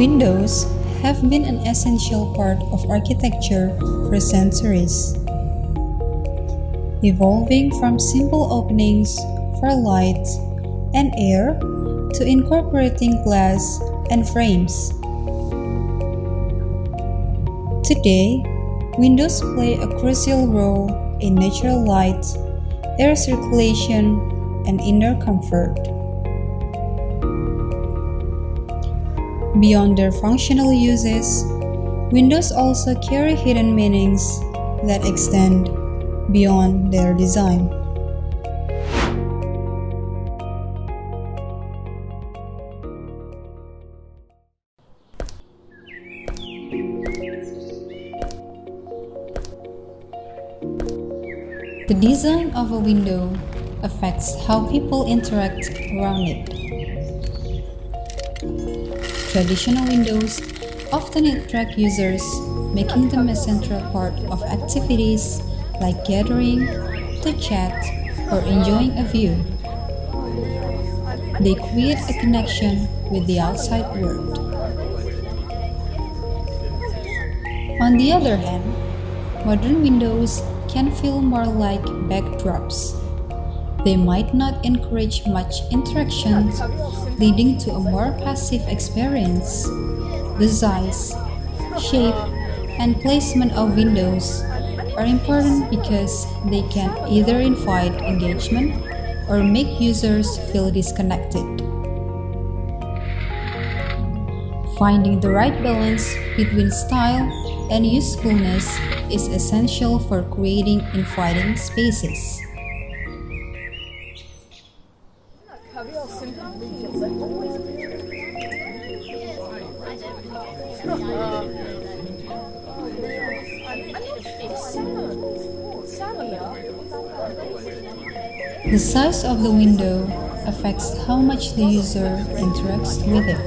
Windows have been an essential part of architecture for centuries, evolving from simple openings for light and air to incorporating glass and frames. Today, windows play a crucial role in natural light, air circulation, and indoor comfort. Beyond their functional uses, windows also carry hidden meanings that extend beyond their design. The design of a window affects how people interact around it. Traditional windows often attract users, making them a central part of activities like gathering, to chat, or enjoying a view. They create a connection with the outside world. On the other hand, modern windows can feel more like backdrops. They might not encourage much interaction, leading to a more passive experience. The size, shape, and placement of windows are important because they can either invite engagement or make users feel disconnected. Finding the right balance between style and usefulness is essential for creating inviting spaces. The size of the window affects how much the user interacts with it.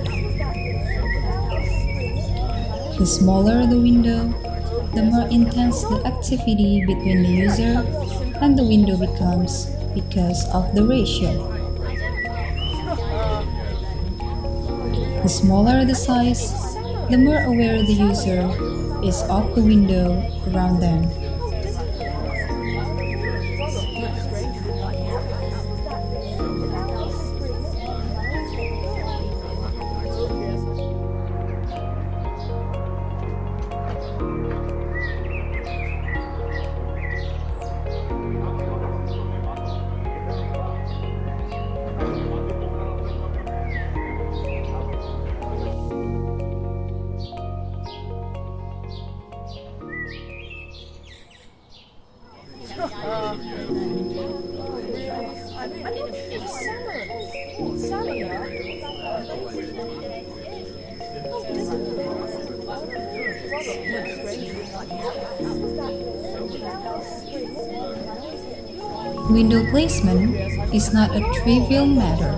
The smaller the window, the more intense the activity between the user and the window becomes because of the ratio. The smaller the size, the more aware the user is of the window around them. Window placement is not a trivial matter.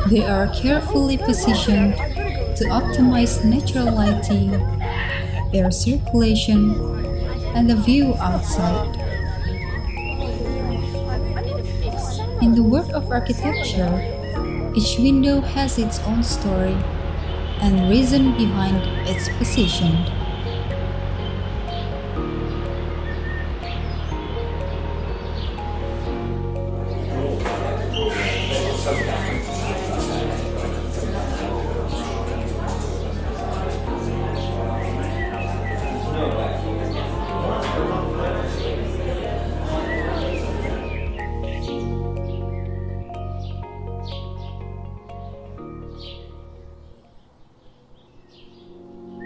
They are carefully positioned to optimize natural lighting, air circulation, and the view outside. In the world of architecture, each window has its own story and reason behind its position.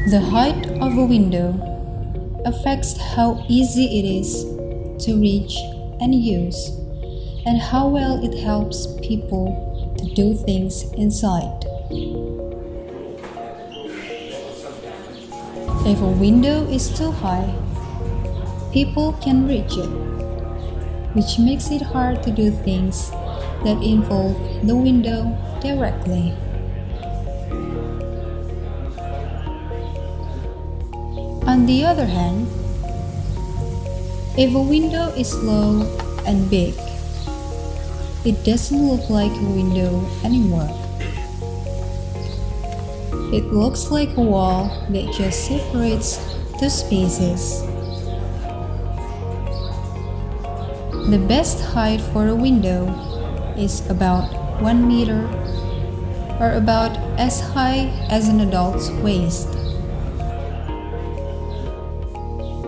The height of a window affects how easy it is to reach and use, and how well it helps people to do things inside. If a window is too high, people can reach it, which makes it hard to do things that involve the window directly. On the other hand, if a window is low and big, it doesn't look like a window anymore. It looks like a wall that just separates two spaces. The best height for a window is about 1 meter, or about as high as an adult's waist.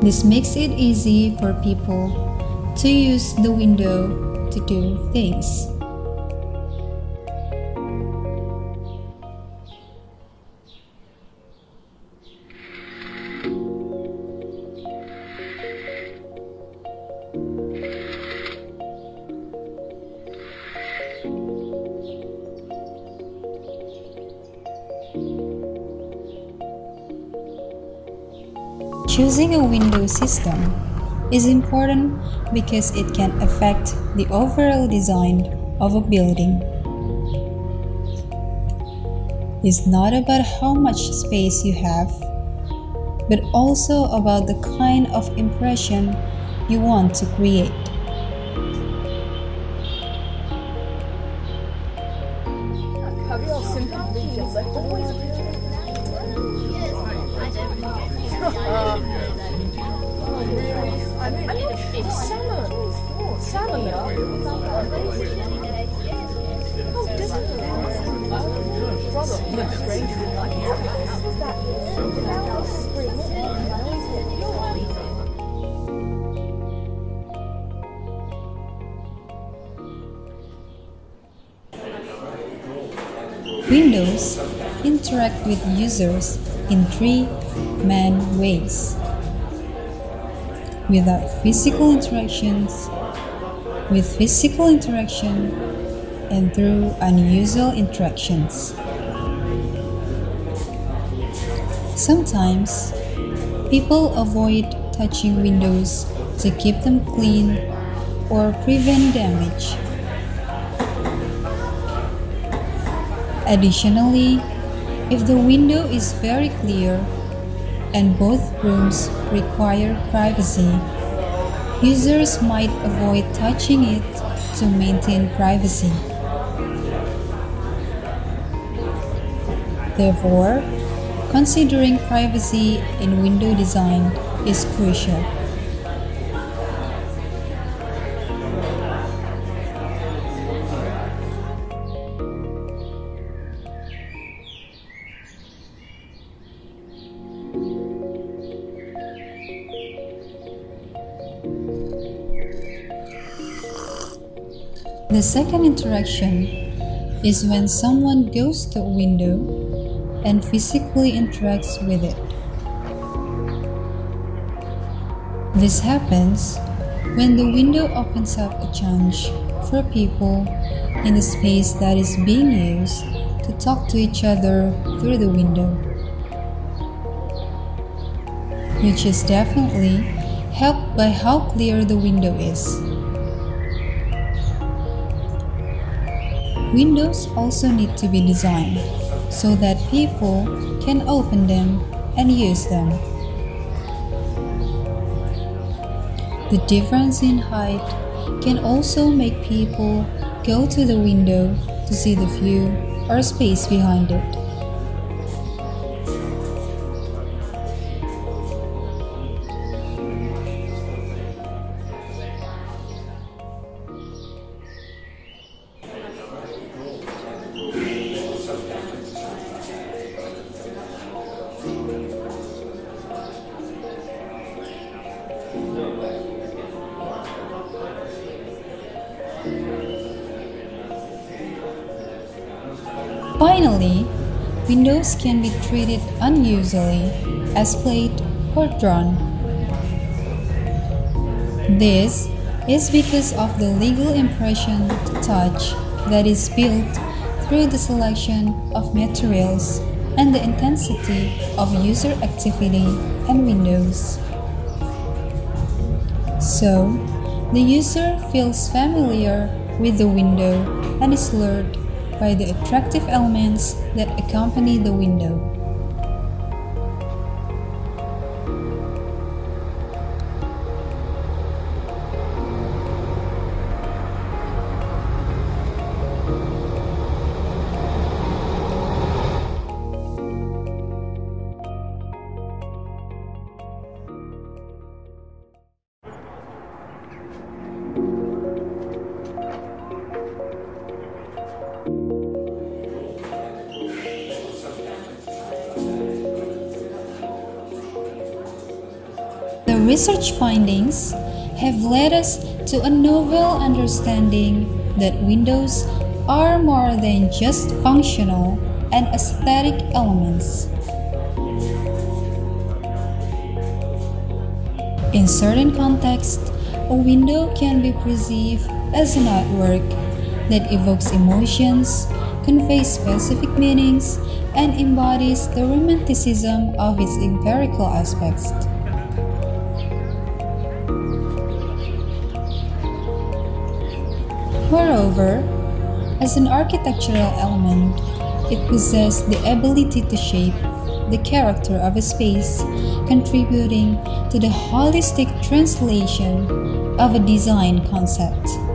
This makes it easy for people to use the window to do things. Choosing a window system is important because it can affect the overall design of a building. It's not about how much space you have, but also about the kind of impression you want to create. It's salmon. Salmon, yeah. Oh, doesn't it? Brother, that's strange. Windows interact with users in three main ways: without physical interactions, with physical interaction, and through unusual interactions. Sometimes, people avoid touching windows to keep them clean or prevent damage. Additionally, if the window is very clear and both rooms require privacy, users might avoid touching it to maintain privacy. Therefore, considering privacy in window design is crucial. The second interaction is when someone goes to a window and physically interacts with it. This happens when the window opens up a chance for people in the space that is being used to talk to each other through the window, which is definitely helped by how clear the window is. Windows also need to be designed so that people can open them and use them. The difference in height can also make people go to the window to see the view or space behind it. Finally, windows can be treated unusually as plate or drawn. This is because of the legal impression to touch that is built through the selection of materials and the intensity of user activity and windows. So, the user feels familiar with the window and is lured by the attractive elements that accompany the window. research findings have led us to a novel understanding that windows are more than just functional and aesthetic elements. In certain contexts, a window can be perceived as an artwork that evokes emotions, conveys specific meanings, and embodies the romanticism of its empirical aspects. Moreover, as an architectural element, it possesses the ability to shape the character of a space, contributing to the holistic translation of a design concept.